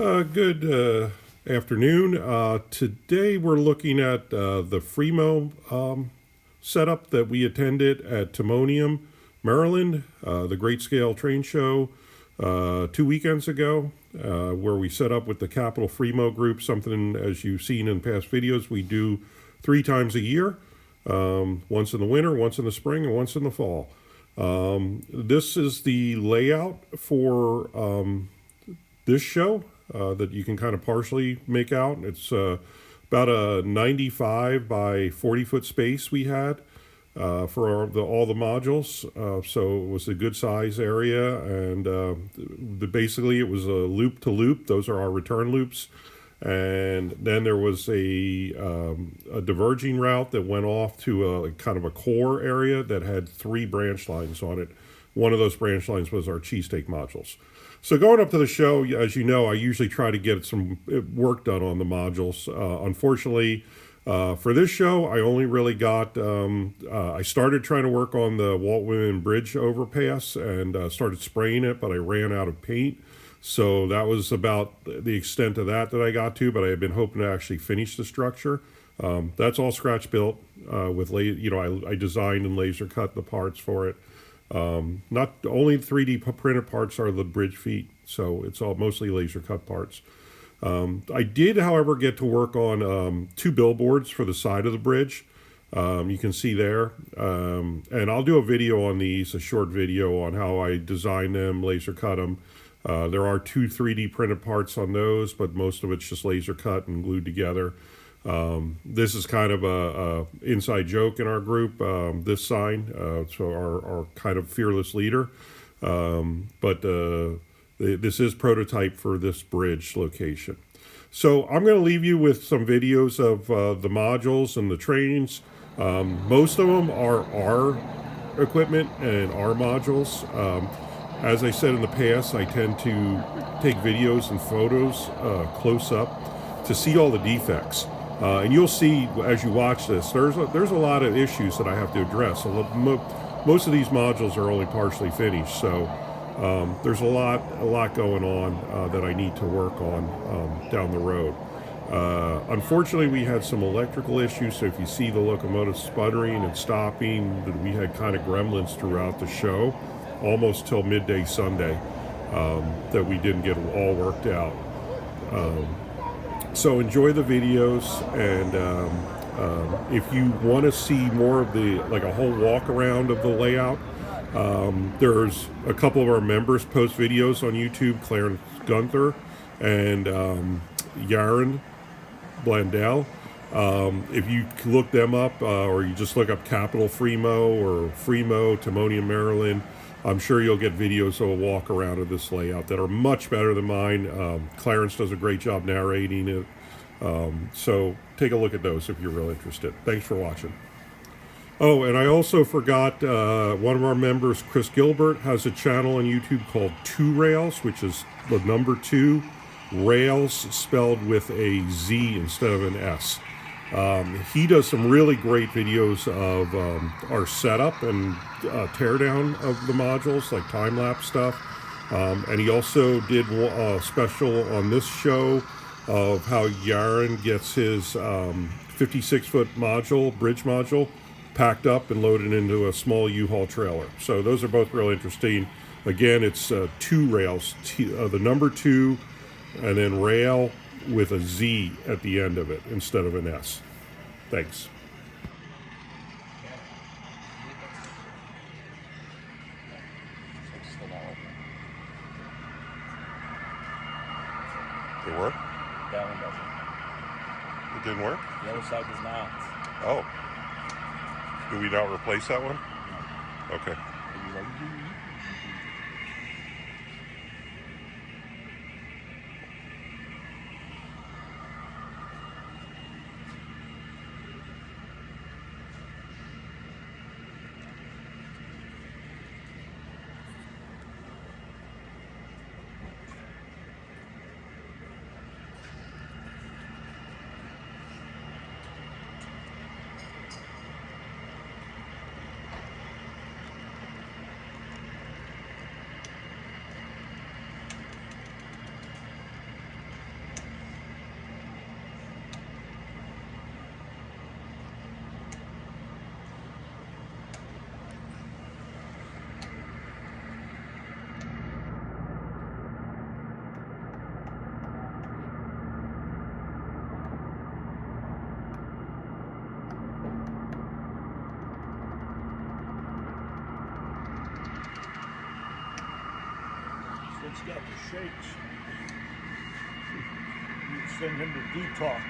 Good afternoon. Today we're looking at the Fremo setup that we attended at Timonium, Maryland, the Great Scale Train Show 2 weekends ago, where we set up with the Capital Fremo Group, something, as you've seen in past videos, we do 3 times a year, once in the winter, once in the spring, and once in the fall. This is the layout for this show that you can kind of partially make out. It's about a 95 by 40 foot space we had for all the modules. So it was a good size area, and basically it was a loop to loop. Those are our return loops. And then there was a diverging route that went off to a kind of a core area that had 3 branch lines on it. One of those branch lines was our cheesesteak modules. So going up to the show, as you know, I usually try to get some work done on the modules. Unfortunately, for this show, I only really got, I started trying to work on the Walt Whitman Bridge overpass and started spraying it, but I ran out of paint. So that was about the extent of that I got to, but I had been hoping to actually finish the structure. That's all scratch built with, I designed and laser cut the parts for it. Not only 3D printed parts are the bridge feet, so it's all mostly laser cut parts. I did, however, get to work on 2 billboards for the side of the bridge. You can see there, and I'll do a video on these, a short video on how I designed them, laser cut them. There are 2 3D printed parts on those, but most of it's just laser cut and glued together. This is kind of a inside joke in our group, this sign, so our kind of fearless leader. But this is prototype for this bridge location. So I'm going to leave you with some videos of the modules and the trains. Most of them are our equipment and our modules. As I said in the past, I tend to take videos and photos close up to see all the defects. And you'll see as you watch this, there's a lot of issues that I have to address. Most of these modules are only partially finished, so there's a lot going on that I need to work on down the road. Unfortunately, we had some electrical issues, so if you see the locomotive sputtering and stopping, we had kind of gremlins throughout the show, almost till midday Sunday, that we didn't get all worked out. So enjoy the videos, and if you want to see more of a whole walk around of the layout, there's a couple of our members post videos on YouTube, Clarence Gunther and Yaron Blandell. If you look them up, or you just look up Capital Fremo or Fremo, Timonium, Maryland, I'm sure you'll get videos of a walk around of this layout that are much better than mine. Clarence does a great job narrating it. So take a look at those if you're real interested. Thanks for watching. Oh, and I also forgot, one of our members, Chris Gilbert, has a channel on YouTube called 2 Rails, which is the number 2, Rails spelled with a Z instead of an S. He does some really great videos of our setup and teardown of the modules, like time-lapse stuff. And he also did a special on this show of how Yaron gets his 56-foot bridge module, packed up and loaded into a small U-Haul trailer. So those are both real interesting. Again, it's 2 Rails, the number 2, and then rail with a Z at the end of it instead of an S. Thanks. It work? That one doesn't. It didn't work? The other side does not. Oh. Do we not replace that one? No. Okay. got the shakes. You'd send him to detox.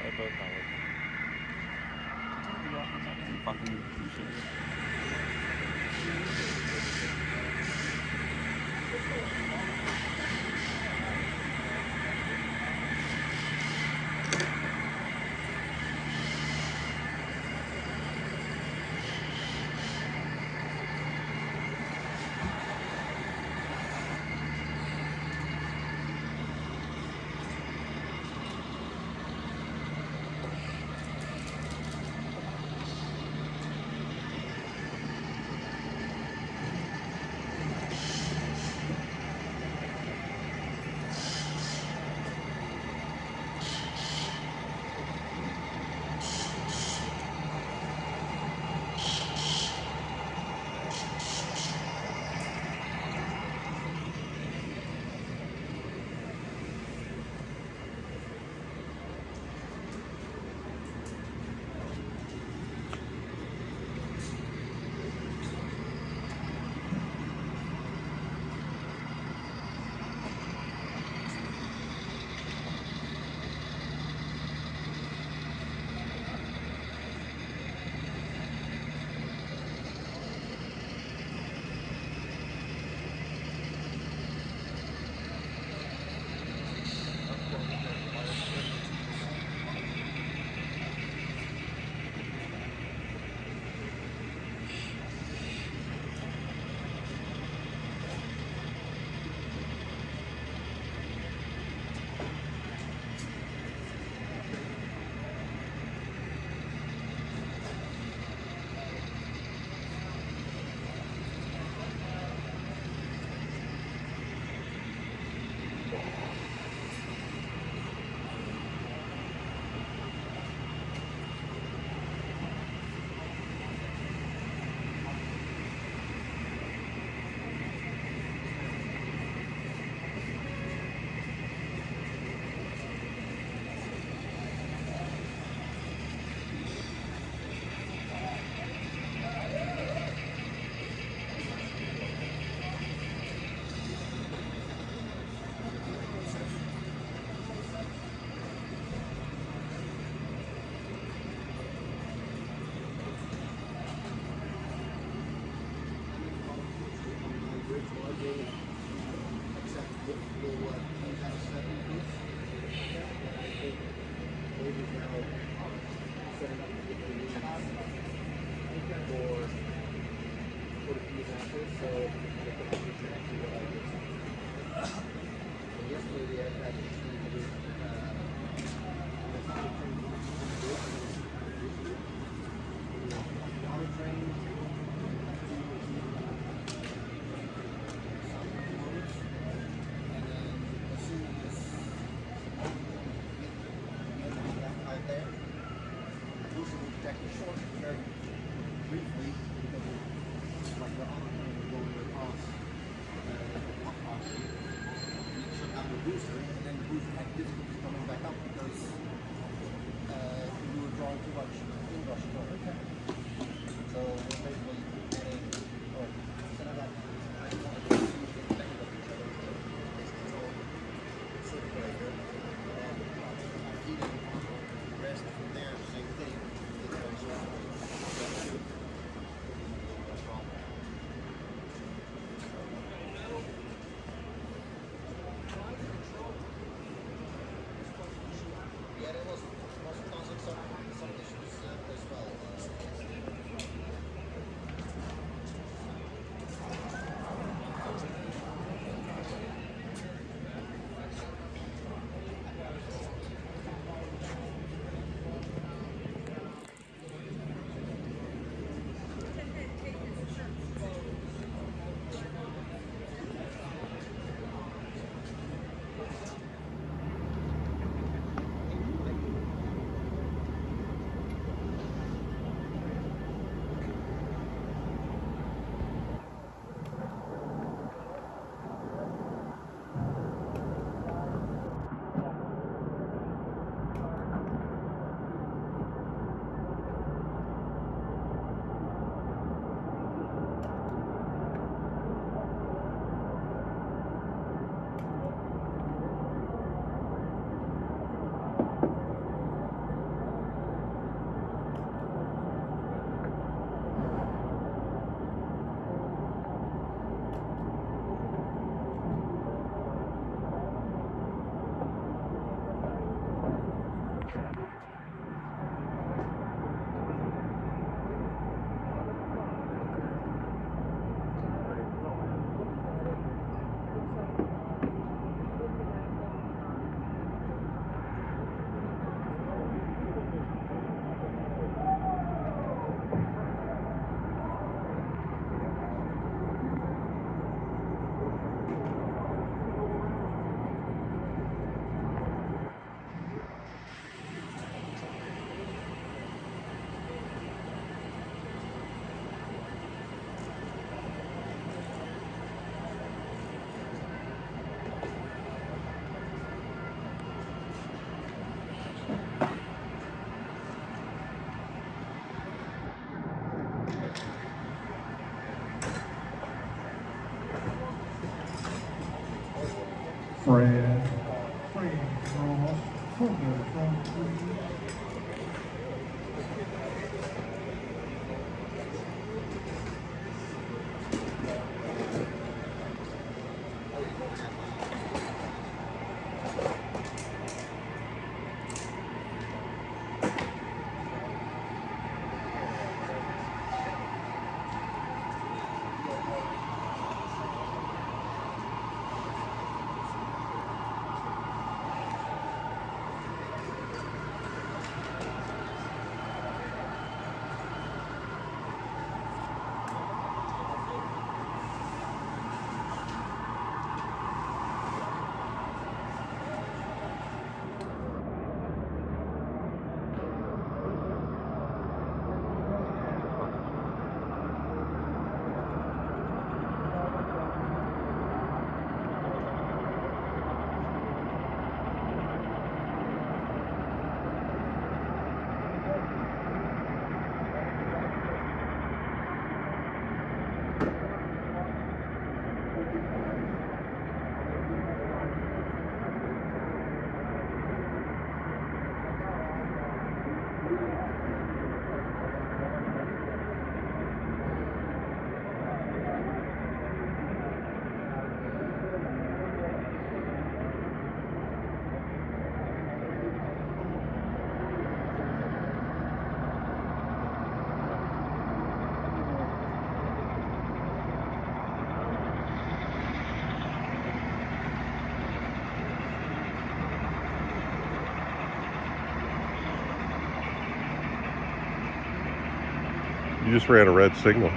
They're both not working. Fucking shit. Fred, Ross, from the front, please. You just ran a red signal.